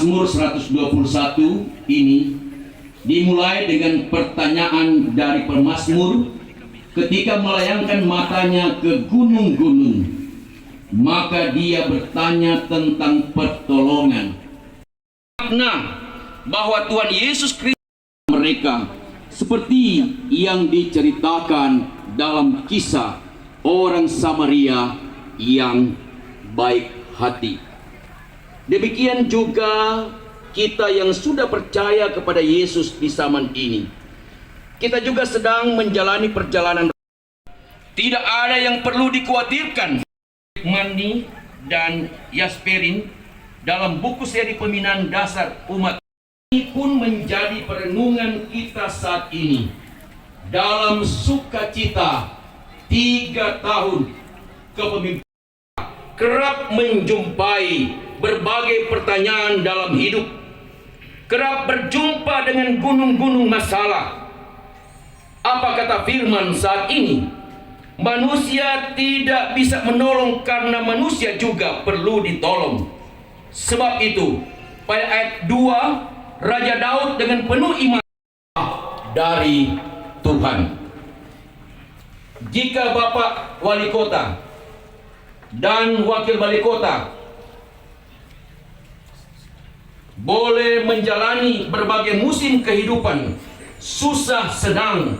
Mazmur 121 ini dimulai dengan pertanyaan dari pemazmur ketika melayangkan matanya ke gunung-gunung, maka dia bertanya tentang pertolongan. Makna bahwa Tuhan Yesus Kristus mereka seperti yang diceritakan dalam kisah orang Samaria yang baik hati. Demikian juga kita yang sudah percaya kepada Yesus di zaman ini. Kita juga sedang menjalani perjalanan. Tidak ada yang perlu dikhawatirkan. Mani dan Yasperin dalam buku seri pembinaan dasar umat ini pun menjadi perenungan kita saat ini. Dalam sukacita 3 tahun kepemimpinan, kerap menjumpai berbagai pertanyaan dalam hidup, kerap berjumpa dengan gunung-gunung masalah. Apa kata firman saat ini? Manusia tidak bisa menolong karena manusia juga perlu ditolong. Sebab itu, pada ayat 2, Raja Daud dengan penuh iman dari Tuhan. Jika Bapak Wali Kota dan Wakil Wali Kota boleh menjalani berbagai musim kehidupan, susah senang,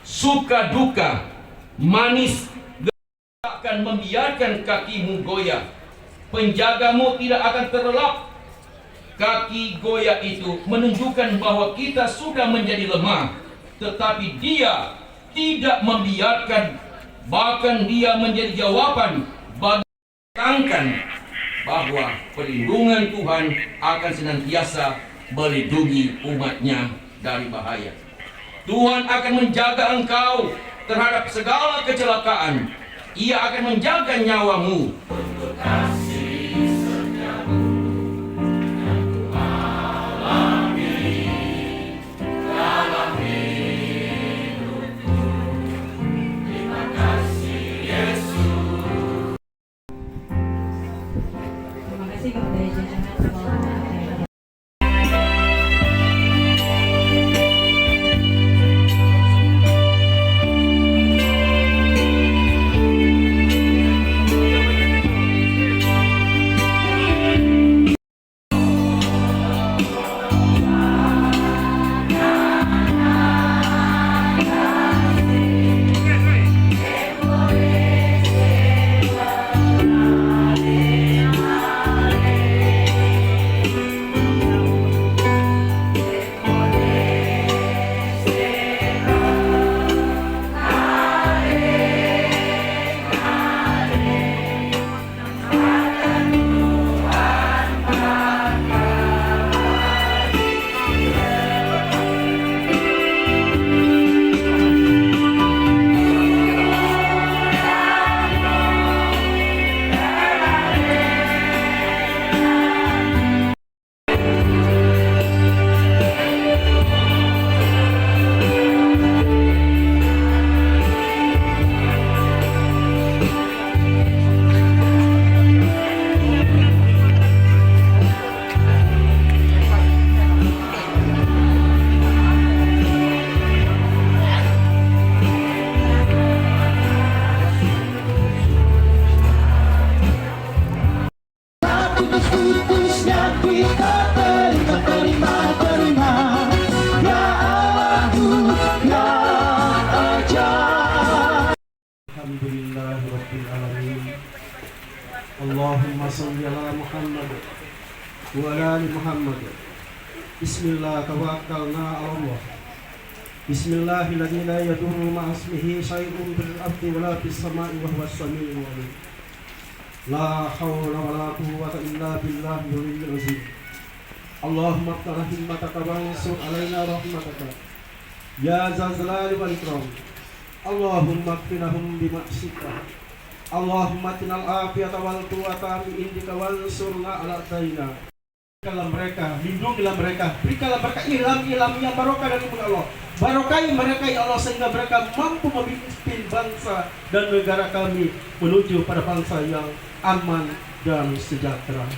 suka duka, manis, akan membiarkan kakimu goyah. Penjagamu tidak akan terlelap. Kaki goyah itu menunjukkan bahwa kita sudah menjadi lemah, tetapi Dia tidak membiarkan, bahkan Dia menjadi jawaban bagi kangkan bahwa perlindungan Tuhan akan senantiasa melindungi umatnya dari bahaya. Tuhan akan menjaga engkau terhadap segala kecelakaan. Ia akan menjaga nyawamu. Allahumma salli ala Muhammad wa ala ali Muhammad. Bismillah tawakkalna ala Allah. Bismillahilladzi la yadurru ma'a ismihi syai'un fil ardi wa la fis sama'i wa huwas samiul 'alim. La haula wa la quwwata illa billahil 'aliyyil 'azim. Allahumma iftah himmataka wa ansur alaina rahmataka ya zal jalali wal ikram. Allahumma qfinahum bima'sika. Allahumma tinal afiyata wal quwwata min indika wansurna ala daina. Berikanlah mereka, lindungilah mereka, berikanlah mereka ilham-ilham yang barokah dari Allah. Barokahi mereka ya Allah sehingga mereka mampu memimpin bangsa dan negara kami menuju pada bangsa yang aman dan sejahtera.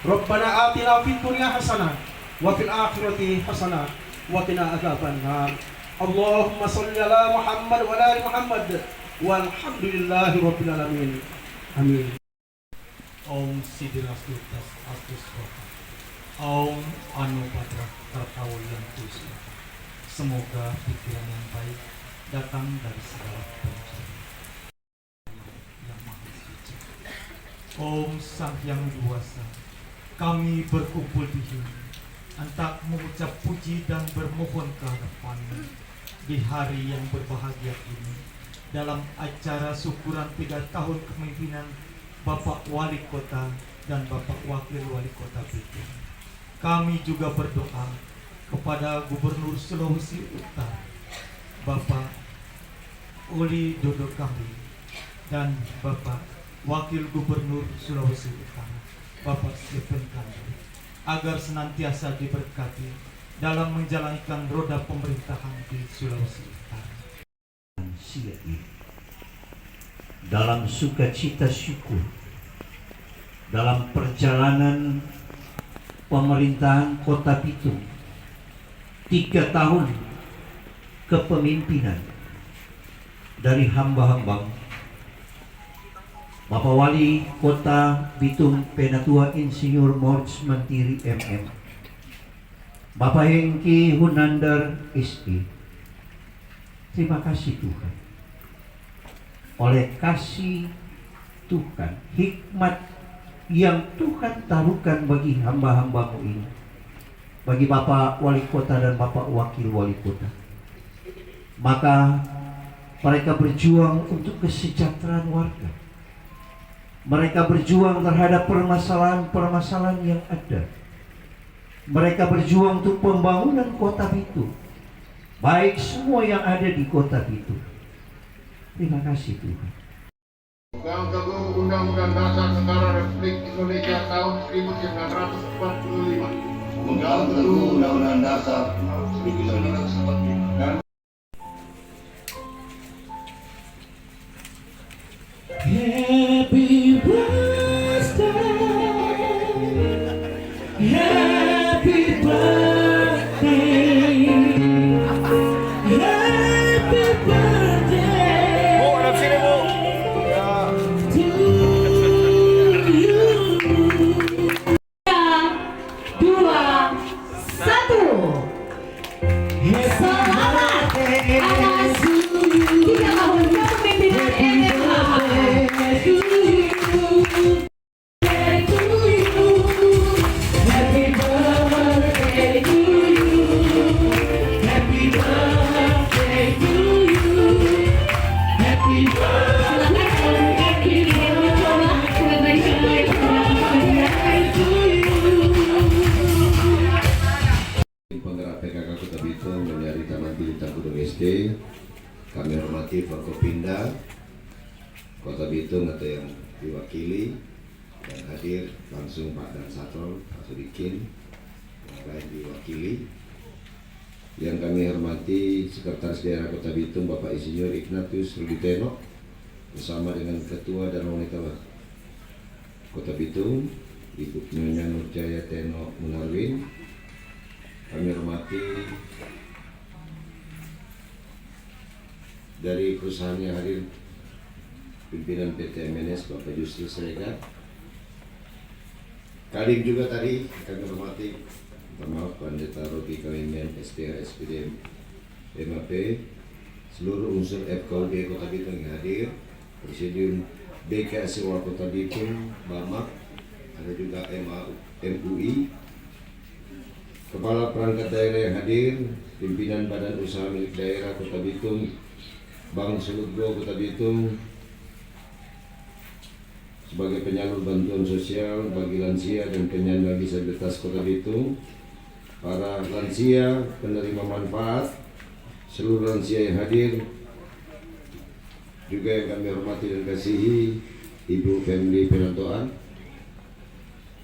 Rabbana atina fid dunya hasanah wa fil akhirati hasanah wa qina adzabannar. Allahumma shalli ala Muhammad wa ala ali Muhammad walhamdulillahi rabbil alamin. Amin. Om Siddhirastus Astus Om Anupatra Kartawuyantus. Semoga pikiran yang baik datang dari segala pencipta yang maha suci. Om Sang Hyang Widi, kami berkumpul di sini untuk mengucap puji dan bermohon kehadapan-Mu di hari yang berbahagia ini dalam acara syukuran 3 tahun kepemimpinan Bapak Wali Kota dan Bapak Wakil Wali Kota Bitung. Kami juga berdoa kepada Gubernur Sulawesi Utara, Bapak Uli Dodo Kambi, dan Bapak Wakil Gubernur Sulawesi Utara, Bapak Stephen Kambi, agar senantiasa diberkati dalam menjalankan roda pemerintahan di Sulawesi Utara. Dalam sukacita syukur, dalam perjalanan pemerintahan Kota Bitung 3 tahun kepemimpinan dari hamba-hamba Bapak Wali Kota Bitung Penatua Insinyur Moritz Mantiri MM, Bapak Hengki Hunandar SE. Terima kasih Tuhan. Oleh kasih Tuhan, hikmat yang Tuhan taruhkan bagi hamba-hamba-Mu ini, bagi Bapak Wali Kota dan Bapak Wakil Wali Kota, maka mereka berjuang untuk kesejahteraan warga. Mereka berjuang terhadap permasalahan-permasalahan yang ada. Mereka berjuang untuk pembangunan Kota Bitung, baik semua yang ada di Kota Bitung. Terima kasih Tuhan. Pegang teguh Undang-Undang Dasar Negara Republik Indonesia tahun 1945. Pegang teguh Undang-Undang Dasar Republik Indonesia dan Happy birthday, happy birthday, happy birthday to you. 2, 1. Selamat atas 3 tahun kepemimpinan MMH. Penggerak PKK Kota Bitung dari Taman Bintang Gunung SD, kami hormati Forkopimda Kota Bitung atau yang diwakili dan hadir langsung Pak Dan Satol, Pak Sudikin, yang lain diwakili. Yang kami hormati Sekretaris Daerah Kota Bitung Bapak Insinyur Ignatius Rudi Teno bersama dengan Ketua dan Wanita Kota Bitung Ibu Nyonya Nurjaya Teno Munarwin. Kami hormati dari perusahaan yang hadir pimpinan PT MNS Bapak Justus Siregar. Kadin juga tadi kami hormati, maaf Pendeta Robi Kawimian SPH SPDM MAP, seluruh unsur FKUD Kota Bitung yang hadir, Presidium BKS Kota Bitung, BAMAK, ada juga MUI, Kepala Perangkat Daerah yang hadir, Pimpinan Badan Usaha Milik Daerah Kota Bitung, Bank Seludgo Kota Bitung, sebagai penyalur bantuan sosial bagi lansia dan penyandang disabilitas Kota Bitung, para lansia penerima manfaat, seluruh lansia yang hadir, juga yang kami hormati dan kasihi Ibu Family Penantoan,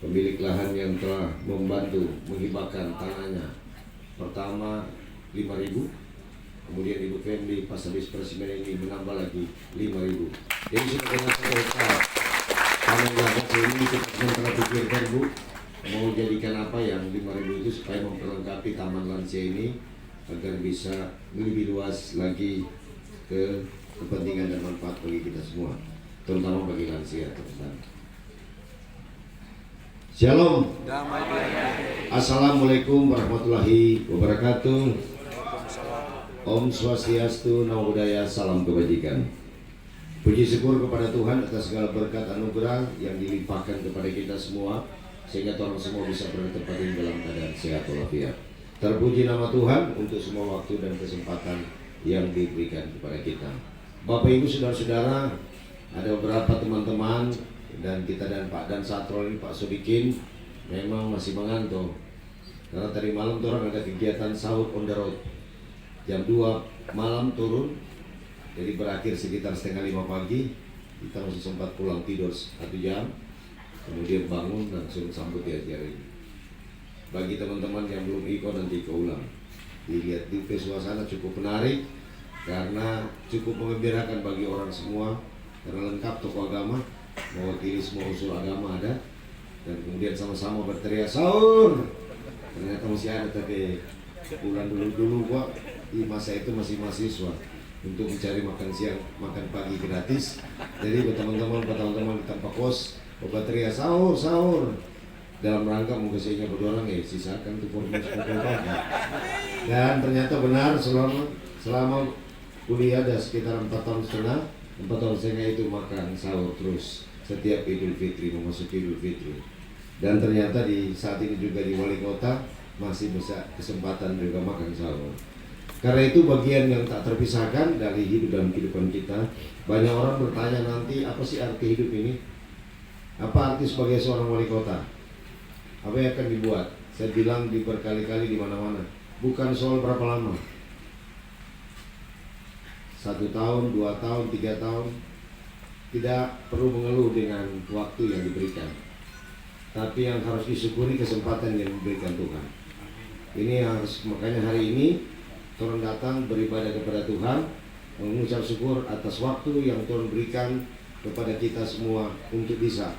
pemilik lahan yang telah membantu menghibahkan tanahnya. Pertama 5.000, kemudian Ibu Family pas habis persimen ini menambah lagi 5.000. Jadi sudah dengan saya karena ini kita sementara pikirkan Bu, mau jadikan apa yang 5.000 itu supaya memperlengkapi taman lansia ini agar bisa lebih luas lagi ke kepentingan dan manfaat bagi kita semua, terutama bagi lansia teman-teman. Shalom. Assalamualaikum warahmatullahi wabarakatuh. Om Swastiastu, Namo Buddhaya, salam kebajikan. Puji syukur kepada Tuhan atas segala berkat anugerah yang dilimpahkan kepada kita semua, sehingga orang semua bisa bertempat di dalam keadaan sehat walafiat. Terpuji nama Tuhan untuk semua waktu dan kesempatan yang diberikan kepada kita. Bapak Ibu saudara-saudara, ada beberapa teman-teman dan kita dan Pak Dan Satro ini, Pak Sodikin memang masih mengantuk karena tadi malam orang ada kegiatan sahur on the road jam 2 malam turun, jadi berakhir sekitar 4:30 pagi. Kita masih sempat pulang tidur 1 jam, kemudian bangun langsung sambut di acara ini. Bagi teman-teman yang belum ikut, nanti keulang. Dilihat di suasana cukup menarik karena cukup mengembirakan bagi orang semua, karena lengkap tokoh agama mewakili semua unsur agama ada, dan kemudian sama-sama berteriak sahur. Ternyata masih ada, tapi bulan dulu gua di masa itu masih mahasiswa untuk mencari makan siang, makan pagi gratis. Jadi buat teman-teman di tempat kos berteriak sahur dalam rangka mengesainya berdua orang, sisakan tuh formula pagi. Dan ternyata benar, selama kuliah ada sekitar 4 tahun setengah itu makan sahur terus setiap Idul Fitri, memasuki Idul Fitri. Dan ternyata di saat ini juga di wali kota masih bisa kesempatan juga makan sahur. Karena itu bagian yang tak terpisahkan dari hidup dan kehidupan kita. Banyak orang bertanya nanti, apa sih arti hidup ini? Apa arti sebagai seorang wali kota? Apa yang akan dibuat? Saya bilang di berkali-kali di mana-mana. Bukan soal berapa lama. 1 tahun, 2 tahun, 3 tahun. Tidak perlu mengeluh dengan waktu yang diberikan. Tapi yang harus disyukuri kesempatan yang diberikan Tuhan. Ini harus, makanya hari ini Tuhan datang beribadah kepada Tuhan, mengucap syukur atas waktu yang Tuhan berikan kepada kita semua untuk bisa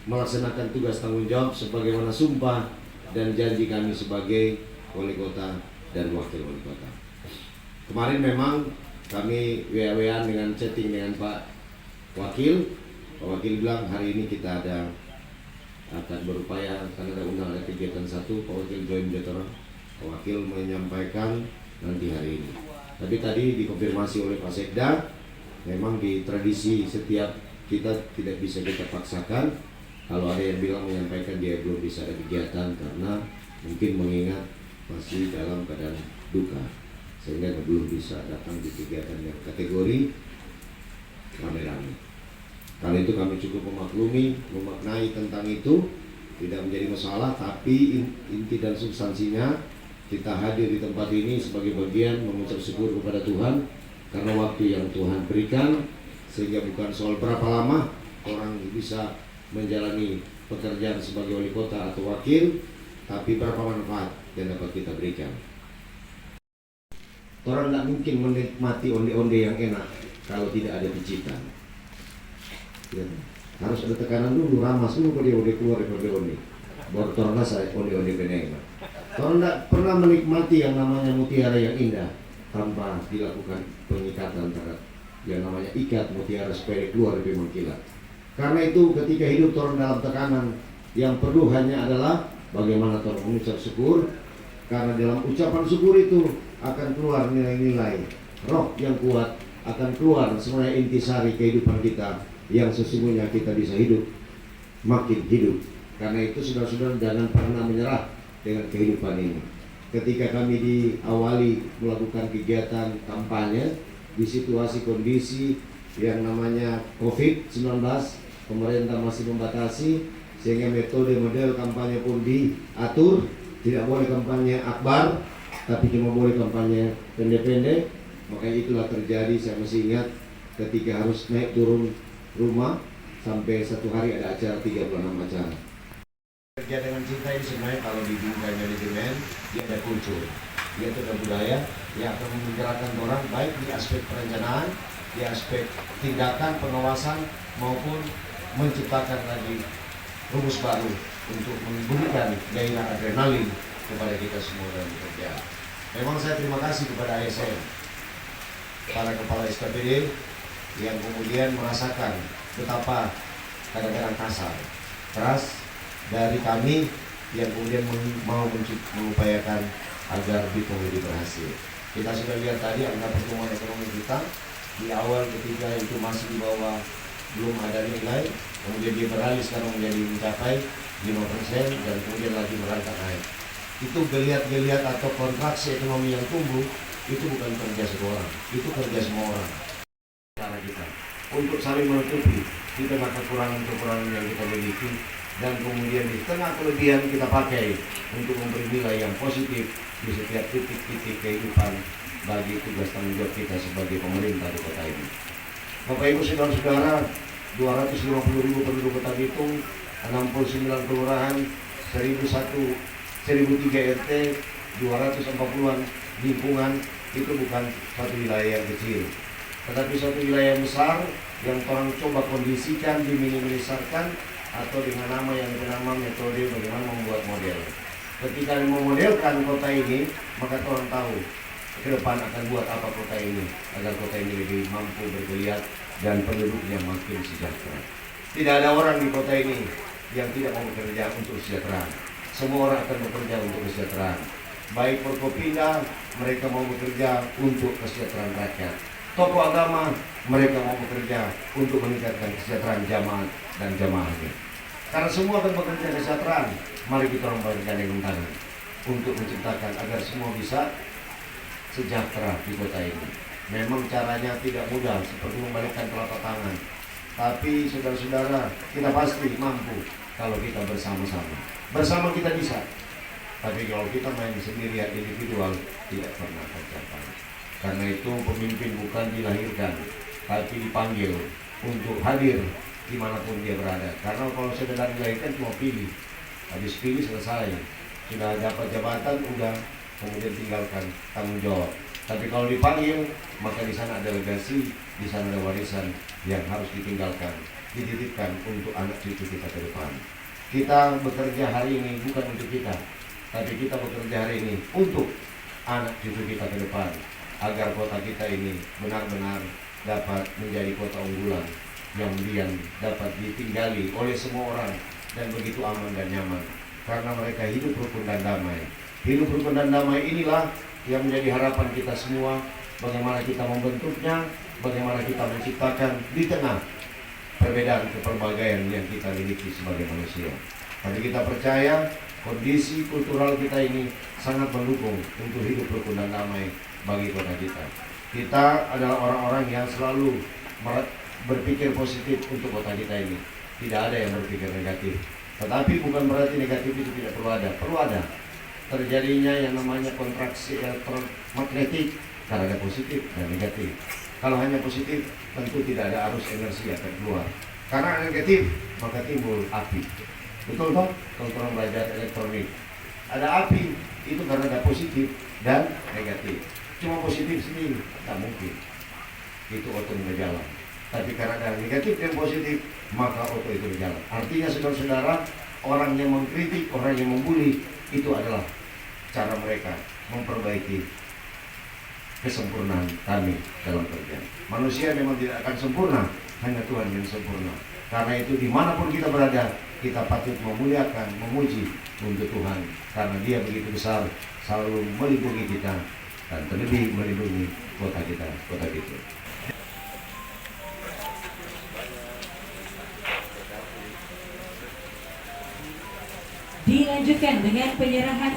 melaksanakan tugas tanggung jawab sebagaimana sumpah dan janji kami sebagai wali kota dan wakil wali kota. Kemarin memang kami WA-WA dengan chatting dengan Pak Wakil. Pak Wakil bilang hari ini kita akan berupaya karena ada undangan kegiatan satu. Pak Wakil join veteran. Pak Wakil menyampaikan nanti hari ini. Tapi tadi dikonfirmasi oleh Pak Sekda, memang di tradisi setiap kita tidak bisa kita paksakan. Kalau ada yang bilang menyampaikan dia belum bisa ada kegiatan karena mungkin mengingat masih dalam keadaan duka, sehingga belum bisa datang di kegiatan yang kategori rame-rame. Karena itu kami cukup memaknai tentang itu, tidak menjadi masalah, tapi inti dan substansinya kita hadir di tempat ini sebagai bagian mengucap syukur kepada Tuhan karena waktu yang Tuhan berikan, sehingga bukan soal berapa lama orang bisa menjalani pekerjaan sebagai wali kota atau wakil, tapi berapa manfaat yang dapat kita berikan. Orang tidak mungkin menikmati onde-onde yang enak kalau tidak ada pijitan. Ya, harus ada tekanan dulu, ramas dulu pada onde keluar dari onde. Baru orang saya onde-onde beneng. Orang tidak pernah menikmati yang namanya mutiara yang indah tanpa dilakukan pengikatan terhadap yang namanya ikat mutiara supaya keluar dari mengkilat. Karena itu ketika hidup orang dalam tekanan, yang perlu hanya adalah bagaimana orang mengucap syukur. Karena dalam ucapan syukur itu akan keluar nilai-nilai roh yang kuat, akan keluar semuanya intisari kehidupan kita yang sesungguhnya kita bisa hidup makin hidup. Karena itu saudara-saudara jangan pernah menyerah dengan kehidupan ini. Ketika kami diawali melakukan kegiatan kampanye di situasi kondisi yang namanya COVID-19, pemerintah masih membatasi sehingga metode model kampanye pun diatur. Tidak boleh kampanye akbar, tapi cuma boleh kampanye pendek-pendek. Makanya itulah terjadi, saya masih ingat ketika harus naik turun rumah sampai 1 hari ada acara 36 acara. Kerja dengan cinta ini sebenarnya kalau di dunia manajemen dia ada kultur, dia ada budaya yang akan menggerakkan orang baik di aspek perencanaan, di aspek tindakan pengawasan maupun menciptakan lagi rumus baru untuk memberikan gairah adrenalin kepada kita semua dalam bekerja. Memang saya terima kasih kepada ASN, para kepala SKPD yang kemudian merasakan betapa kadang-kadang kasar, keras dari kami yang kemudian mau mengupayakan agar Bitung lebih berhasil. Kita sudah lihat tadi angka pertumbuhan ekonomi kita di awal ketika itu masih di bawah, belum ada nilai, kemudian dia beralih sekarang mencapai 5% dan kemudian lagi merangkak naik. Itu geliat-geliat atau kontraksi ekonomi yang tumbuh itu bukan kerja satu orang, itu kerja semua orang. Cara kita untuk saling menutupi di tengah kekurangan-kekurangan yang kita miliki, dan kemudian di tengah kelebihan kita pakai untuk memberi nilai yang positif di setiap titik-titik kehidupan bagi tugas tanggung jawab kita sebagai pemerintah di kota ini. Bapak Ibu Saudara-saudara, 250.000 penduduk Kota Bitung, 69 kelurahan, 1003 RT, 240-an lingkungan, itu bukan satu wilayah yang kecil, tetapi satu wilayah yang besar yang orang coba kondisikan, diminimalisarkan, atau dengan nama yang bernama metode bagaimana membuat model. Ketika memodelkan kota ini, maka orang tahu ke depan akan buat apa kota ini, agar kota ini lebih mampu bergeliat dan penduduknya makin sejahtera. Tidak ada orang di kota ini yang tidak mau bekerja untuk kesejahteraan. Semua orang akan bekerja untuk kesejahteraan. Baik Forkopimda, mereka mau bekerja untuk kesejahteraan rakyat. Tokoh agama, mereka mau bekerja untuk meningkatkan kesejahteraan jamaah dan jamaahnya. Karena semua akan bekerja kesejahteraan, mari kita orang bergandeng tangan untuk menciptakan agar semua bisa sejahtera di kota ini. Memang caranya tidak mudah seperti membalikkan telapak tangan, tapi saudara-saudara, kita pasti mampu kalau kita bersama-sama. Bersama kita bisa, tapi kalau kita main sendirian individual tidak pernah tercapai. Karena itu pemimpin bukan dilahirkan, tapi dipanggil untuk hadir dimanapun dia berada. Karena kalau sudah dilahirkan cuma pilih, habis pilih selesai, sudah dapat jabatan, udah kemudian tinggalkan tanggung jawab. Tapi kalau dipanggil, maka di sana ada legasi, di sana ada warisan yang harus ditinggalkan, dititipkan untuk anak cucu kita ke depan. Kita bekerja hari ini bukan untuk kita, tapi kita bekerja hari ini untuk anak cucu kita ke depan, agar kota kita ini benar-benar dapat menjadi kota unggulan yang kemudian dapat ditinggali oleh semua orang dan begitu aman dan nyaman, karena mereka hidup rukun dan damai. Hidup rukun dan damai inilah yang menjadi harapan kita semua, bagaimana kita membentuknya, bagaimana kita menciptakan di tengah perbedaan keperbagaian yang kita miliki sebagai manusia. Tapi kita percaya kondisi kultural kita ini sangat mendukung untuk hidup rukun dan damai bagi kota kita. Kita adalah orang-orang yang selalu berpikir positif untuk kota kita ini. Tidak ada yang berpikir negatif. Tetapi bukan berarti negatif itu tidak perlu ada. Perlu ada. Terjadinya yang namanya kontraksi elektromagnetik karena ada positif dan negatif. Kalau hanya positif, tentu tidak ada arus energi akan keluar. Karena negatif, maka timbul api. Betul toh? Kalau orang belajar elektronik, ada api itu karena ada positif dan negatif. Cuma positif sendiri, tak mungkin. Itu oto berjalan. Tapi karena ada negatif dan positif, maka oto itu berjalan. Artinya saudara-saudara, orang yang mengkritik, orang yang membuli, itu adalah cara mereka memperbaiki kesempurnaan kami dalam kerja. Manusia memang tidak akan sempurna, hanya Tuhan yang sempurna. Karena itu dimanapun kita berada, kita patut memuliakan, memuji untuk Tuhan. Karena Dia begitu besar, selalu melindungi kita, dan terlebih melindungi kota kita, kota Bitung. Dilanjutkan dengan penyerahan